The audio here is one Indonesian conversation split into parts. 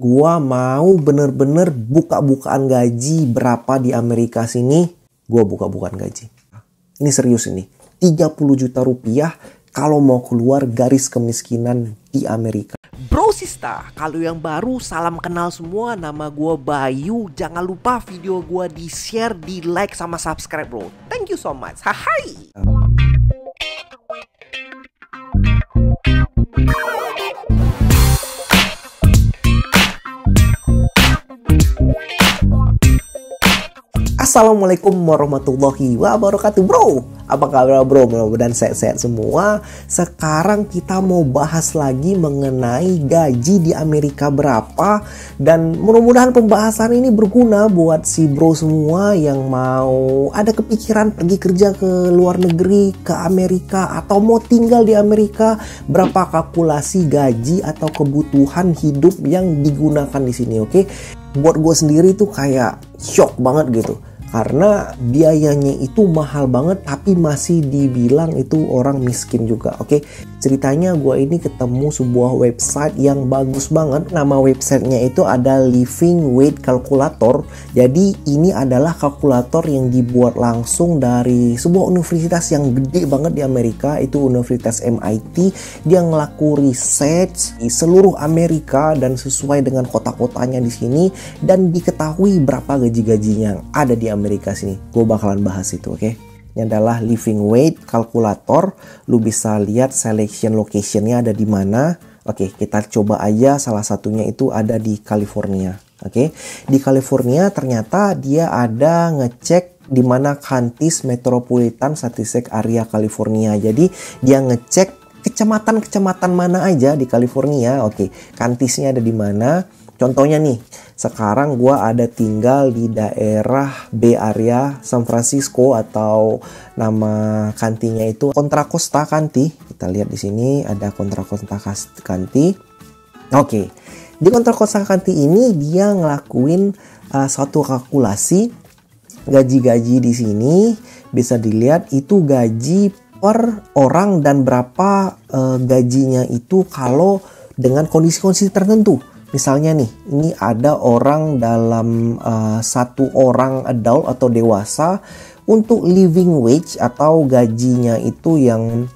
Gua mau bener-bener buka-bukaan gaji berapa di Amerika sini. Gua buka-bukaan gaji. Ini serius ini. 30 juta rupiah kalau mau keluar garis kemiskinan di Amerika. Bro Sista, kalau yang baru salam kenal semua, nama gua Bayu. Jangan lupa video gua di share, di like sama subscribe bro. Thank you so much. Hai. Assalamualaikum warahmatullahi wabarakatuh bro. Apa kabar bro? Mudah-mudahan sehat-sehat semua. Sekarang kita mau bahas lagi mengenai gaji di Amerika berapa. Dan mudah-mudahan pembahasan ini berguna buat si bro semua yang mau ada kepikiran pergi kerja ke luar negeri, ke Amerika, atau mau tinggal di Amerika. Berapa kalkulasi gaji atau kebutuhan hidup yang digunakan di sini, oke? Buat gue sendiri tuh kayak shock banget gitu. Karena biayanya itu mahal banget tapi masih dibilang itu orang miskin juga, oke? Ceritanya gue ini ketemu sebuah website yang bagus banget. Nama websitenya itu ada Living Wage Calculator. Jadi ini adalah kalkulator yang dibuat langsung dari sebuah universitas yang gede banget di Amerika. Itu Universitas MIT. Dia ngelaku riset di seluruh Amerika dan sesuai dengan kota-kotanya di sini. Dan diketahui berapa gaji-gajinya yang ada di Amerika sini. Gue bakalan bahas itu, oke? Ini adalah Living Wage Calculator. Lu bisa lihat selection locationnya ada di mana. Oke, kita coba aja salah satunya itu ada di California. Oke, di California ternyata dia ada ngecek di mana counties metropolitan statistic area California. Jadi dia ngecek kecamatan-kecamatan mana aja di California. Oke, countiesnya ada di mana. Contohnya nih, sekarang gue ada tinggal di daerah Bay Area San Francisco, atau nama kantinya itu Contra Costa County. Kita lihat di sini ada Contra Costa County. Oke, di Contra Costa County ini dia ngelakuin suatu kalkulasi gaji-gaji di sini. Bisa dilihat itu gaji per orang dan berapa gajinya itu kalau dengan kondisi-kondisi tertentu. Misalnya nih, ini ada orang dalam satu orang adult atau dewasa untuk living wage atau gajinya itu yang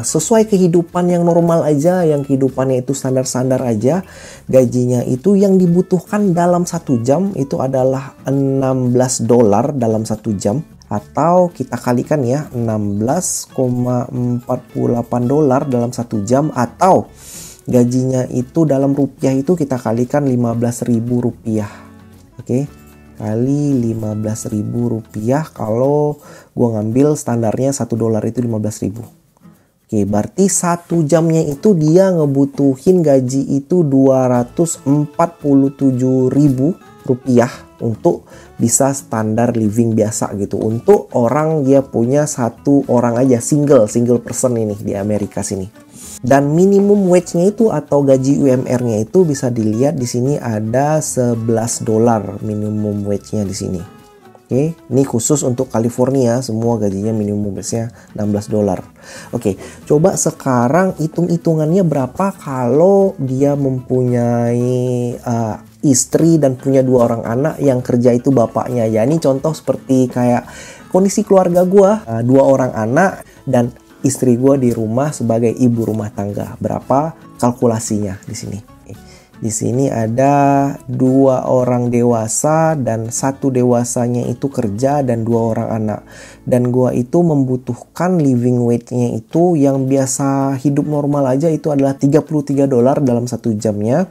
sesuai kehidupan yang normal aja, yang kehidupannya itu standar-standar aja. Gajinya itu yang dibutuhkan dalam 1 jam itu adalah $16 dalam 1 jam. Atau kita kalikan ya, $16,48 dalam 1 jam, atau gajinya itu dalam rupiah itu kita kalikan 15.000 rupiah. Oke, kali 15.000 rupiah. Kalau gua ngambil standarnya $1 itu 15.000. Oke, berarti 1 jamnya itu dia ngebutuhin gaji itu 247.000 rupiah untuk bisa standar living biasa gitu. Untuk orang dia punya 1 orang aja, single person ini di Amerika sini. Dan minimum wage-nya itu atau gaji UMR-nya itu bisa dilihat di sini ada $11 minimum wage-nya di sini. Oke, ini khusus untuk California, semua gajinya minimum wage-nya $16. Oke, coba sekarang hitung-hitungannya berapa kalau dia mempunyai istri dan punya 2 orang anak yang kerja itu bapaknya. Ya, ini contoh seperti kayak kondisi keluarga gua, 2 orang anak dan istri gue di rumah sebagai ibu rumah tangga. Berapa kalkulasinya di sini? Di sini ada 2 orang dewasa dan 1 dewasanya itu kerja dan 2 orang anak. Dan gue itu membutuhkan living wage-nya itu yang biasa hidup normal aja itu adalah $33 dalam 1 jamnya.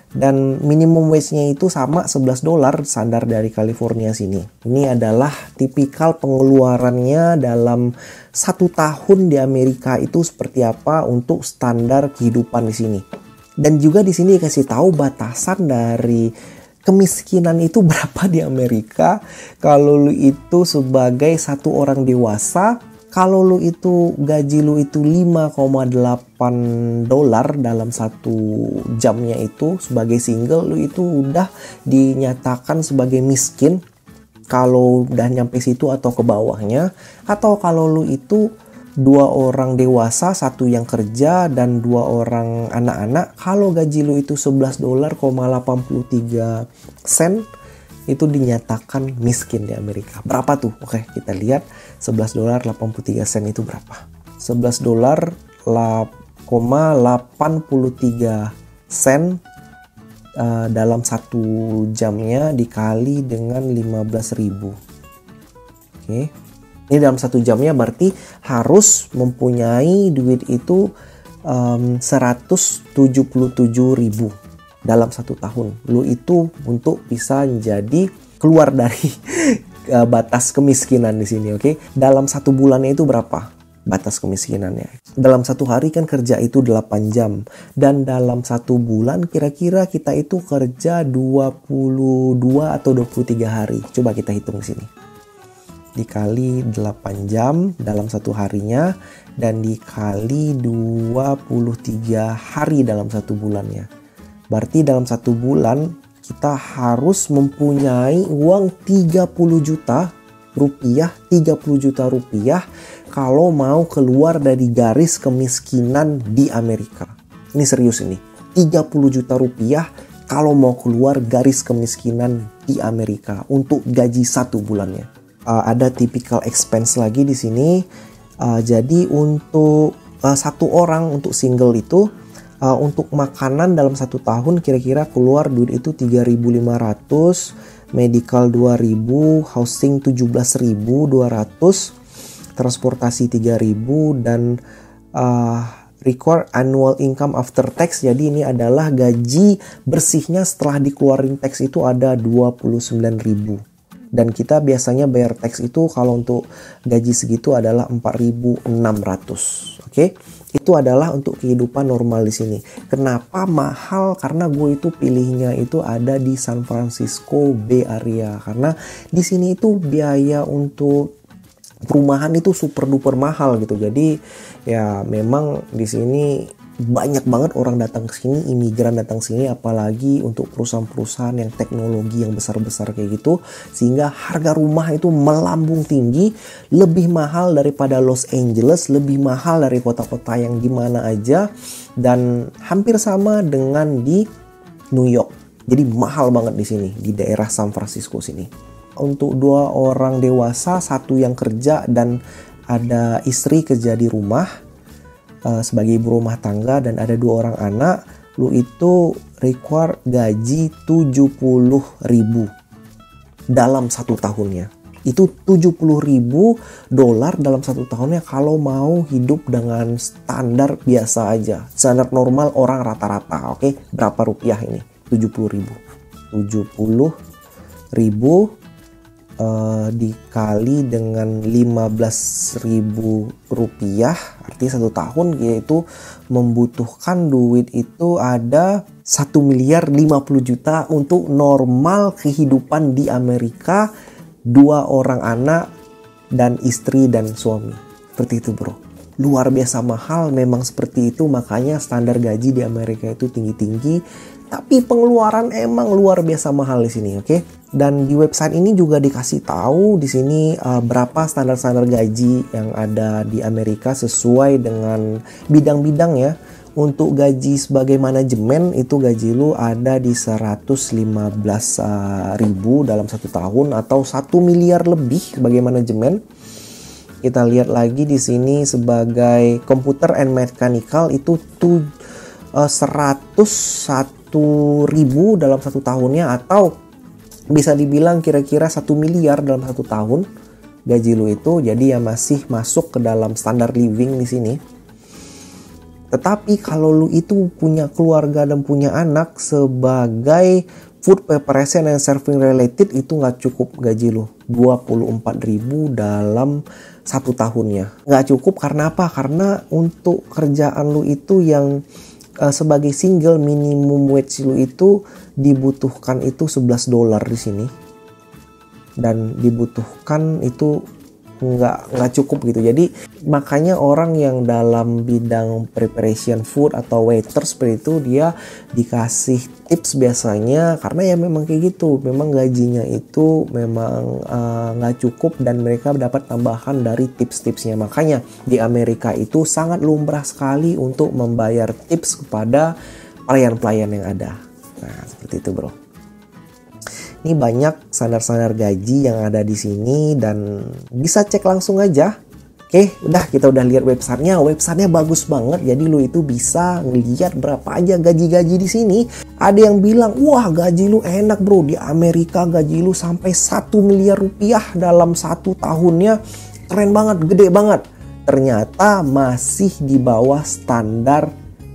Dan minimum wage-nya itu sama $11 standar dari California sini. Ini adalah tipikal pengeluarannya dalam 1 tahun di Amerika itu seperti apa untuk standar kehidupan di sini. Dan juga di sini kasih tahu batasan dari kemiskinan itu berapa di Amerika. Kalau lu itu sebagai 1 orang dewasa, kalau lu itu gaji lu itu $5,8 dalam 1 jamnya itu sebagai single, lu itu udah dinyatakan sebagai miskin kalau udah nyampe situ atau ke bawahnya. Atau kalau lu itu 2 orang dewasa, 1 yang kerja, dan 2 orang anak-anak. Kalau gaji lu itu $11.83, itu dinyatakan miskin di Amerika. Berapa tuh? Oke, kita lihat $11.83 itu berapa. $11.83 dalam 1 jamnya dikali dengan 15.000. Oke. Ini dalam 1 jamnya berarti harus mempunyai duit itu 177.000 dalam 1 tahun. Lu itu untuk bisa jadi keluar dari batas kemiskinan di sini, oke? Dalam 1 bulannya itu berapa batas kemiskinannya? Dalam 1 hari kan kerja itu 8 jam. Dan dalam 1 bulan kira-kira kita itu kerja 22 atau 23 hari. Coba kita hitung di sini. Dikali 8 jam dalam 1 harinya dan dikali 23 hari dalam 1 bulannya. Berarti dalam 1 bulan kita harus mempunyai uang 30 juta rupiah kalau mau keluar dari garis kemiskinan di Amerika. Ini serius ini. 30 juta rupiah kalau mau keluar garis kemiskinan di Amerika untuk gaji 1 bulannya. Ada typical expense lagi di sini. Jadi untuk 1 orang untuk single itu untuk makanan dalam 1 tahun kira-kira keluar duit itu 3.500, medical 2.000, housing 17.200, transportasi 3.000 dan record annual income after tax. Jadi ini adalah gaji bersihnya setelah dikeluarin tax itu ada 29.000. Dan kita biasanya bayar tax itu kalau untuk gaji segitu adalah 4.600. Oke? Itu adalah untuk kehidupan normal di sini. Kenapa mahal? Karena gue itu pilihnya itu ada di San Francisco Bay Area. Karena di sini itu biaya untuk perumahan itu super duper mahal gitu. Jadi ya memang di sini banyak banget orang datang ke sini, imigran datang ke sini, apalagi untuk perusahaan-perusahaan yang teknologi yang besar-besar kayak gitu, sehingga harga rumah itu melambung tinggi, lebih mahal daripada Los Angeles, lebih mahal dari kota-kota yang di mana aja, dan hampir sama dengan di New York. Jadi mahal banget di sini, di daerah San Francisco sini. Untuk 2 orang dewasa, 1 yang kerja dan ada istri kerja di rumah sebagai ibu rumah tangga dan ada 2 orang anak, lu itu require gaji 70.000 dalam 1 tahunnya. Itu 70.000 dolar dalam 1 tahunnya kalau mau hidup dengan standar biasa aja, standar normal orang rata-rata. Oke, berapa rupiah ini? 70.000 dikali dengan 15.000 rupiah, artinya 1 tahun yaitu membutuhkan duit itu ada 1.050 juta untuk normal kehidupan di Amerika, 2 orang anak dan istri dan suami. Seperti itu bro. Luar biasa mahal, memang seperti itu, makanya standar gaji di Amerika itu tinggi-tinggi. Tapi pengeluaran emang luar biasa mahal di sini, oke? Dan di website ini juga dikasih tahu di sini berapa standar-standar gaji yang ada di Amerika sesuai dengan bidang-bidang ya. Untuk gaji sebagai manajemen itu gaji lu ada di 115.000 dalam 1 tahun atau 1 miliar lebih sebagai manajemen. Kita lihat lagi di sini sebagai computer and mechanical itu 101.000 dalam 1 tahunnya, atau bisa dibilang kira-kira 1 miliar dalam 1 tahun gaji lu itu. Jadi ya masih masuk ke dalam standar living di sini. Tetapi kalau lu itu punya keluarga dan punya anak, sebagai food preparation and serving related itu nggak cukup gaji lu 24.000 dalam 1 tahunnya. Nggak cukup karena apa? Karena untuk kerjaan lu itu yang sebagai single, minimum wage lu itu dibutuhkan itu $11 di sini, dan dibutuhkan itu nggak cukup gitu. Jadi makanya orang yang dalam bidang preparation food atau waiter seperti itu dia dikasih tips biasanya, karena ya memang kayak gitu, memang gajinya itu memang nggak cukup dan mereka dapat tambahan dari tips-tipsnya. Makanya di Amerika itu sangat lumrah sekali untuk membayar tips kepada pelayan-pelayan yang ada. Nah, seperti itu, bro. Ini banyak standar-standar gaji yang ada di sini dan bisa cek langsung aja. Oke, kita udah lihat websitenya. Websitenya bagus banget. Jadi lu itu bisa ngeliat berapa aja gaji-gaji di sini. Ada yang bilang, wah gaji lu enak bro. Di Amerika gaji lu sampai 1 miliar rupiah dalam 1 tahunnya. Keren banget, gede banget. Ternyata masih di bawah standar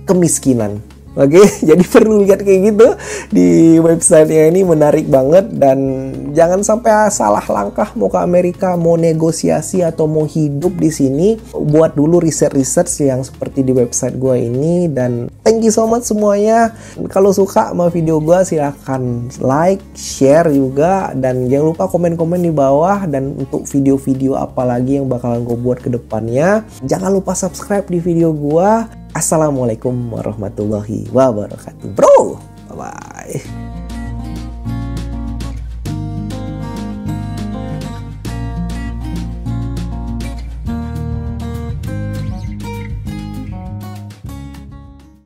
kemiskinan. Oke, jadi perlu lihat kayak gitu di websitenya, ini menarik banget. Dan jangan sampai salah langkah mau ke Amerika, mau negosiasi atau mau hidup di sini. Buat dulu research yang seperti di website gue ini. Dan thank you so much semuanya. Kalau suka sama video gue silahkan like, share juga. Dan jangan lupa komen-komen di bawah. Dan untuk video-video apa lagi yang bakalan gue buat ke depannya, jangan lupa subscribe di video gue. Assalamualaikum warahmatullahi wabarakatuh, bro. Bye-bye.